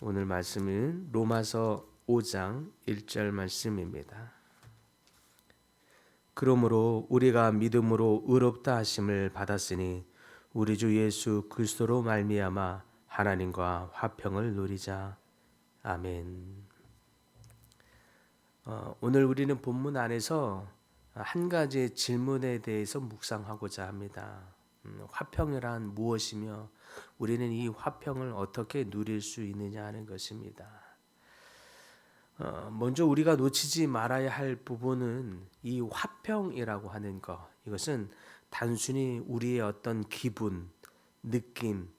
오늘 말씀은 로마서 5장 1절 말씀입니다. 그러므로 우리가 믿음으로 의롭다 하심을 받았으니 우리 주 예수 그리스도로 말미암아 하나님과 화평을 누리자. 아멘. 오늘 우리는 본문 안에서 한 가지 질문에 대해서 묵상하고자 합니다. 화평이란 무엇이며 우리는 이 화평을 어떻게 누릴 수 있느냐 하는 것입니다. 먼저 우리가 놓치지 말아야 할 부분은 이 화평이라고 하는 것. 이것은 단순히 우리의 어떤 기분, 느낌,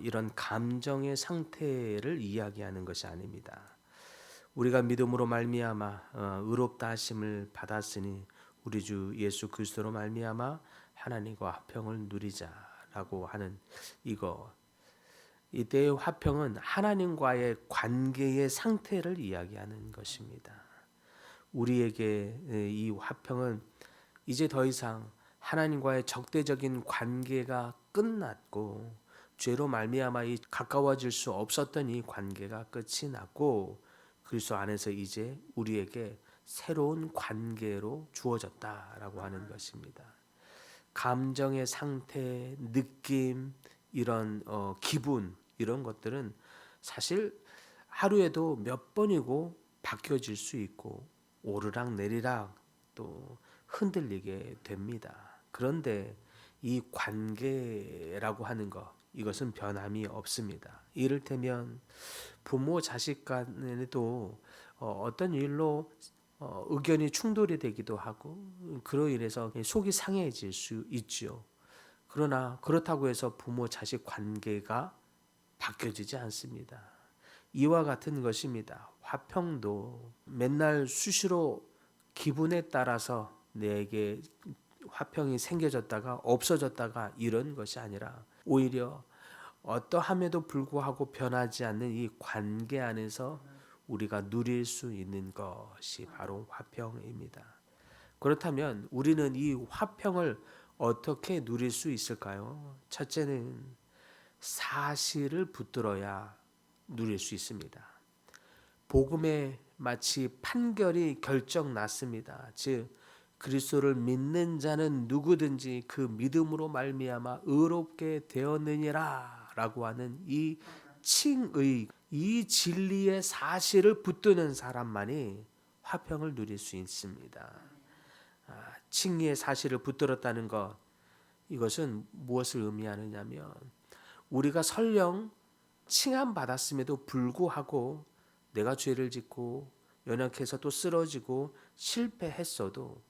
이런 감정의 상태를 이야기하는 것이 아닙니다. 우리가 믿음으로 말미암아 의롭다 하심을 받았으니 우리 주 예수 그리스도로 말미암아 하나님과 화평을 누리자라고 하는 이거. 이때의 화평은 하나님과의 관계의 상태를 이야기하는 것입니다. 우리에게 이 화평은 이제 더 이상 하나님과의 적대적인 관계가 끝났고 죄로 말미암아 이 가까워질 수 없었던 이 관계가 끝이 났고 그리스도 안에서 이제 우리에게 새로운 관계로 주어졌다라고 하는 것입니다. 감정의 상태, 느낌, 이런 기분 이런 것들은 사실 하루에도 몇 번이고 바뀌어질 수 있고 오르락 내리락 또 흔들리게 됩니다. 그런데 이 관계라고 하는 것 이것은 변함이 없습니다. 이를테면 부모 자식 간에도 어떤 일로 의견이 충돌이 되기도 하고 그로 인해서 속이 상해질 수 있죠. 그러나 그렇다고 해서 부모 자식 관계가 바뀌어지지 않습니다. 이와 같은 것입니다. 화평도 맨날 수시로 기분에 따라서 내게 화평이 생겨졌다가 없어졌다가 이런 것이 아니라 오히려 어떠함에도 불구하고 변하지 않는 이 관계 안에서 우리가 누릴 수 있는 것이 바로 화평입니다. 그렇다면 우리는 이 화평을 어떻게 누릴 수 있을까요? 첫째는 사실을 붙들어야 누릴 수 있습니다. 복음에 마치 판결이 결정 났습니다. 즉 그리스도를 믿는 자는 누구든지 그 믿음으로 말미암아 의롭게 되었느니라라고 하는 이 칭의 이 진리의 사실을 붙드는 사람만이 화평을 누릴 수 있습니다. 칭의의 사실을 붙들었다는 것 이것은 무엇을 의미하느냐면 우리가 설령 칭함 받았음에도 불구하고 내가 죄를 짓고 연약해서 또 쓰러지고 실패했어도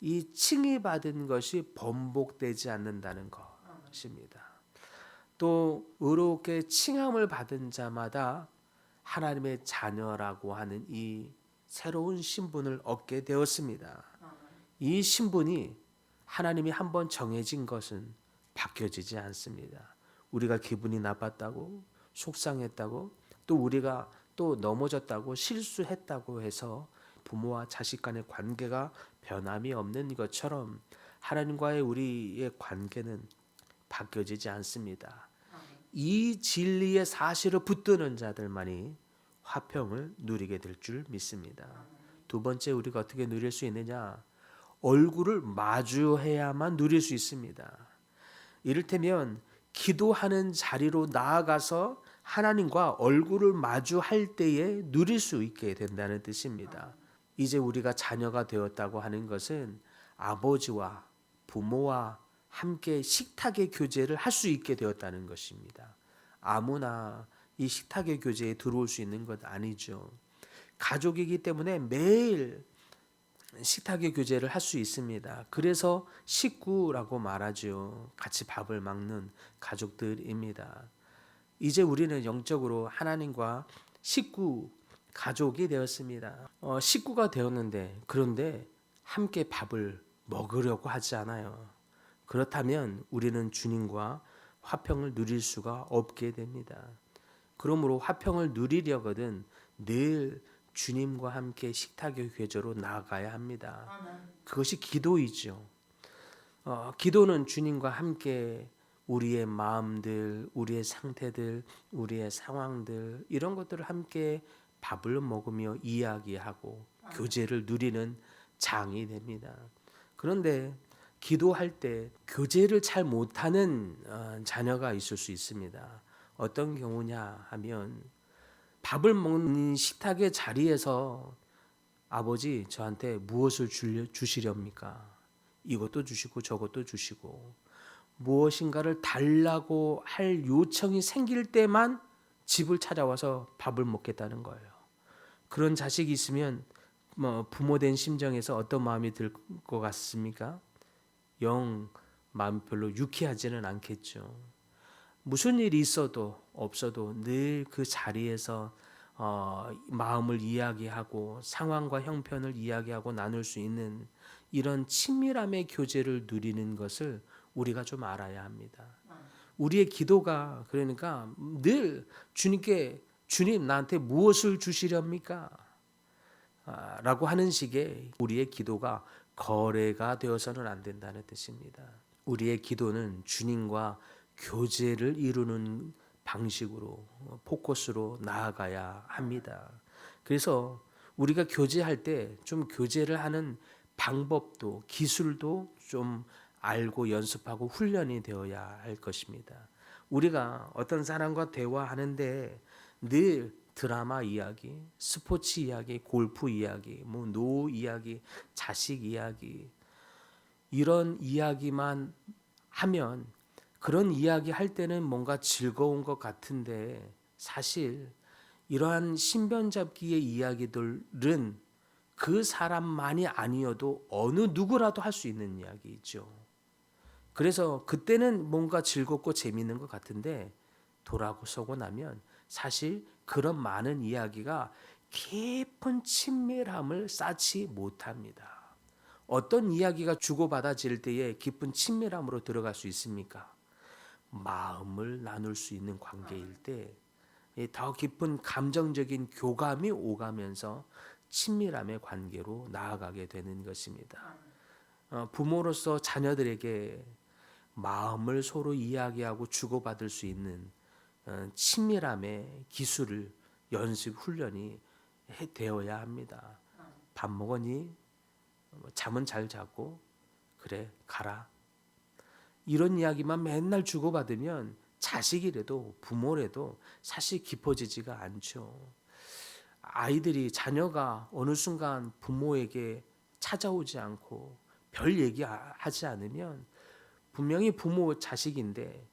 이 칭의 받은 것이 번복되지 않는다는 것입니다. 또 의롭게 칭함을 받은 자마다 하나님의 자녀라고 하는 이 새로운 신분을 얻게 되었습니다. 이 신분이 하나님이 한번 정해진 것은 바뀌어지지 않습니다. 우리가 기분이 나빴다고 속상했다고 또 우리가 또 넘어졌다고 실수했다고 해서 부모와 자식 간의 관계가 변함이 없는 것처럼 하나님과의 우리의 관계는 바뀌어지지 않습니다. 이 진리의 사실을 붙드는 자들만이 화평을 누리게 될 줄 믿습니다. 두 번째 우리가 어떻게 누릴 수 있느냐? 얼굴을 마주해야만 누릴 수 있습니다. 이를테면 기도하는 자리로 나아가서 하나님과 얼굴을 마주할 때에 누릴 수 있게 된다는 뜻입니다. 이제 우리가 자녀가 되었다고 하는 것은 아버지와 부모와 함께 식탁의 교제를 할 수 있게 되었다는 것입니다. 아무나 이 식탁의 교제에 들어올 수 있는 것 아니죠. 가족이기 때문에 매일 식탁의 교제를 할 수 있습니다. 그래서 식구라고 말하죠. 같이 밥을 먹는 가족들입니다. 이제 우리는 영적으로 하나님과 식구, 가족이 되었습니다. 식구가 되었는데 그런데 함께 밥을 먹으려고 하지 않아요. 그렇다면 우리는 주님과 화평을 누릴 수가 없게 됩니다. 그러므로 화평을 누리려거든 늘 주님과 함께 식탁의 교제로 나아가야 합니다. 그것이 기도이죠. 기도는 주님과 함께 우리의 마음들, 우리의 상태들, 우리의 상황들 이런 것들을 함께 밥을 먹으며 이야기하고 교제를 누리는 장이 됩니다. 그런데 기도할 때 교제를 잘 못하는 자녀가 있을 수 있습니다. 어떤 경우냐 하면 밥을 먹는 식탁의 자리에서 아버지 저한테 무엇을 주시렵니까? 이것도 주시고 저것도 주시고 무엇인가를 달라고 할 요청이 생길 때만 집을 찾아와서 밥을 먹겠다는 거예요. 그런 자식이 있으면 부모된 심정에서 어떤 마음이 들 것 같습니까? 영 마음 별로 유쾌하지는 않겠죠. 무슨 일이 있어도 없어도 늘 그 자리에서 마음을 이야기하고 상황과 형편을 이야기하고 나눌 수 있는 이런 친밀함의 교제를 누리는 것을 우리가 좀 알아야 합니다. 우리의 기도가 그러니까 늘 주님께 주님 나한테 무엇을 주시렵니까? 라고 하는 식의 우리의 기도가 거래가 되어서는 안 된다는 뜻입니다. 우리의 기도는 주님과 교제를 이루는 방식으로 포커스로 나아가야 합니다. 그래서 우리가 교제할 때 좀 교제를 하는 방법도 기술도 좀 알고 연습하고 훈련이 되어야 할 것입니다. 우리가 어떤 사람과 대화하는데 늘 드라마 이야기, 스포츠 이야기, 골프 이야기, 노 이야기, 자식 이야기 이런 이야기만 하면 그런 이야기 할 때는 뭔가 즐거운 것 같은데 사실 이러한 신변잡기의 이야기들은 그 사람만이 아니어도 어느 누구라도 할 수 있는 이야기죠. 그래서 그때는 뭔가 즐겁고 재미있는 것 같은데 돌아서고 나면 사실 그런 많은 이야기가 깊은 친밀함을 쌓지 못합니다. 어떤 이야기가 주고받아질 때에 깊은 친밀함으로 들어갈 수 있습니까? 마음을 나눌 수 있는 관계일 때 더 깊은 감정적인 교감이 오가면서 친밀함의 관계로 나아가게 되는 것입니다. 부모로서 자녀들에게 마음을 서로 이야기하고 주고받을 수 있는 친밀함의 기술을 연습 훈련이 되어야 합니다. 밥 먹었니? 잠은 잘 자고? 그래 가라. 이런 이야기만 맨날 주고받으면 자식이라도 부모라도 사실 깊어지지가 않죠. 아이들이 자녀가 어느 순간 부모에게 찾아오지 않고 별 얘기하지 않으면 분명히 부모 자식인데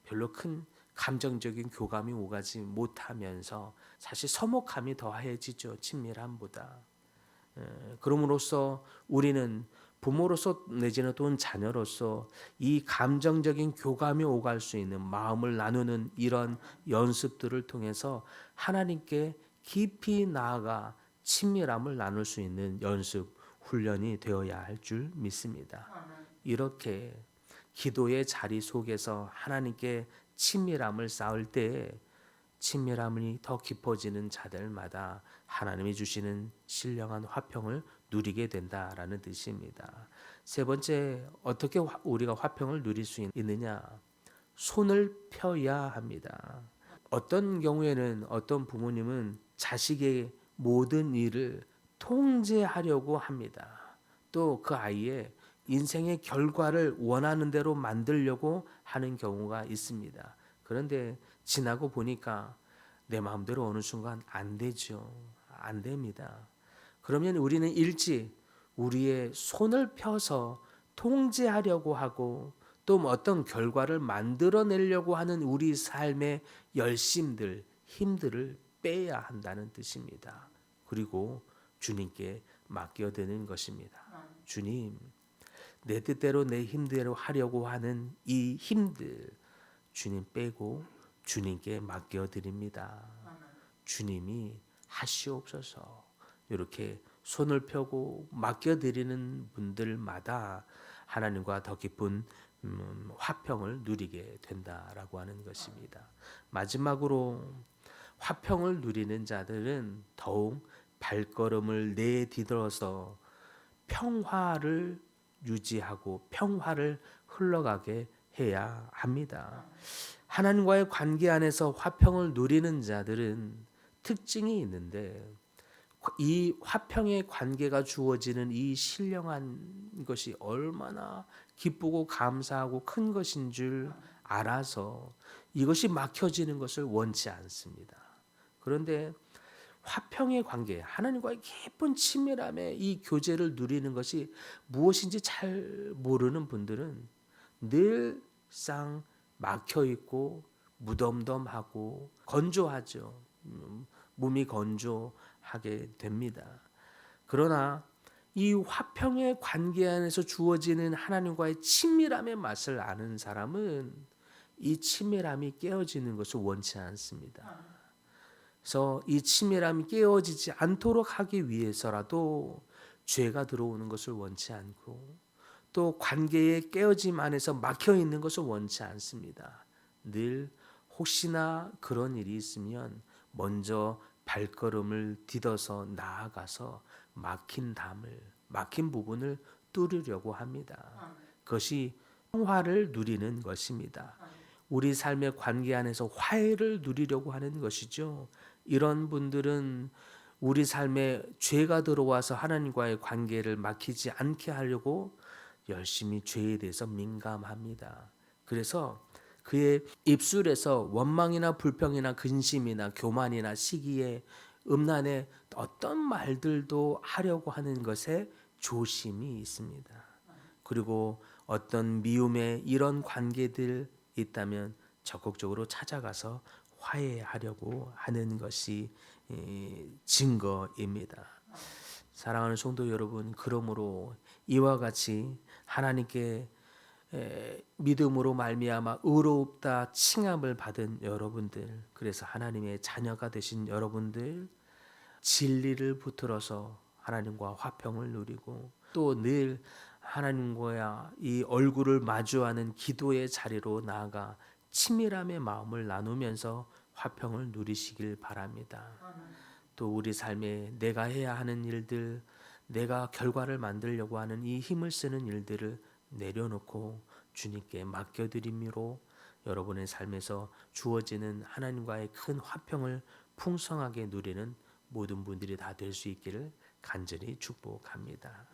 별로 큰 감정적인 교감이 오가지 못하면서 사실 서먹함이 더해지죠. 친밀함보다. 그럼으로써 우리는 부모로서 내지는 또는 자녀로서 이 감정적인 교감이 오갈 수 있는 마음을 나누는 이런 연습들을 통해서 하나님께 깊이 나아가 친밀함을 나눌 수 있는 연습 훈련이 되어야 할 줄 믿습니다. 이렇게 기도의 자리 속에서 하나님께 친밀함을 쌓을 때 친밀함이 더 깊어지는 자들마다 하나님이 주시는 신령한 화평을 누리게 된다라는 뜻입니다. 세 번째, 어떻게 우리가 화평을 누릴 수 있느냐? 손을 펴야 합니다. 어떤 경우에는 어떤 부모님은 자식의 모든 일을 통제하려고 합니다. 또 그 아이의 인생의 결과를 원하는 대로 만들려고 하는 경우가 있습니다. 그런데 지나고 보니까 내 마음대로 어느 순간 안 되죠. 안 됩니다. 그러면 우리는 일찍 우리의 손을 펴서 통제하려고 하고 또 어떤 결과를 만들어내려고 하는 우리 삶의 열심들, 힘들을 빼야 한다는 뜻입니다. 그리고 주님께 맡겨드는 것입니다. 주님, 내 뜻대로 내 힘대로 하려고 하는 이 힘들 주님 빼고 주님께 맡겨드립니다. 주님이 하시옵소서. 이렇게 손을 펴고 맡겨드리는 분들마다 하나님과 더 깊은 화평을 누리게 된다라고 하는 것입니다. 마지막으로 화평을 누리는 자들은 더욱 발걸음을 내디뎌서 평화를 유지하고 평화를 흘러가게 해야 합니다. 하나님과의 관계 안에서 화평을 누리는 자들은 특징이 있는데 이 화평의 관계가 주어지는 이 신령한 것이 얼마나 기쁘고 감사하고 큰 것인 줄 알아서 이것이 막혀지는 것을 원치 않습니다. 그런데 화평의 관계, 하나님과의 깊은 친밀함의 이 교제를 누리는 것이 무엇인지 잘 모르는 분들은 늘상 막혀 있고 무덤덤하고 건조하죠. 몸이 건조하게 됩니다. 그러나 이 화평의 관계 안에서 주어지는 하나님과의 친밀함의 맛을 아는 사람은 이 친밀함이 깨어지는 것을 원치 않습니다. 그래서 이 친밀함이 깨어지지 않도록 하기 위해서라도 죄가 들어오는 것을 원치 않고 또 관계의 깨어짐 안에서 막혀 있는 것을 원치 않습니다. 늘 혹시나 그런 일이 있으면 먼저 발걸음을 디뎌서 나아가서 막힌 부분을 뚫으려고 합니다. 그것이 평화를 누리는 것입니다. 우리 삶의 관계 안에서 화해를 누리려고 하는 것이죠. 이런 분들은 우리 삶에 죄가 들어와서 하나님과의 관계를 막히지 않게 하려고 열심히 죄에 대해서 민감합니다. 그래서 그의 입술에서 원망이나 불평이나 근심이나 교만이나 시기에 음란에 어떤 말들도 하려고 하는 것에 조심이 있습니다. 그리고 어떤 미움의 이런 관계들 있다면 적극적으로 찾아가서 화해하려고 하는 것이 증거입니다. 사랑하는 성도 여러분, 그러므로 이와 같이 하나님께 믿음으로 말미암아 의롭다 칭함을 받은 여러분들, 그래서 하나님의 자녀가 되신 여러분들, 진리를 붙들어서 하나님과 화평을 누리고 또 늘 하나님과 이 얼굴을 마주하는 기도의 자리로 나아가 친밀함의 마음을 나누면서 화평을 누리시길 바랍니다. 또 우리 삶에 내가 해야 하는 일들, 내가 결과를 만들려고 하는 이 힘을 쓰는 일들을 내려놓고 주님께 맡겨드림으로 여러분의 삶에서 주어지는 하나님과의 큰 화평을 풍성하게 누리는 모든 분들이 다 될 수 있기를 간절히 축복합니다.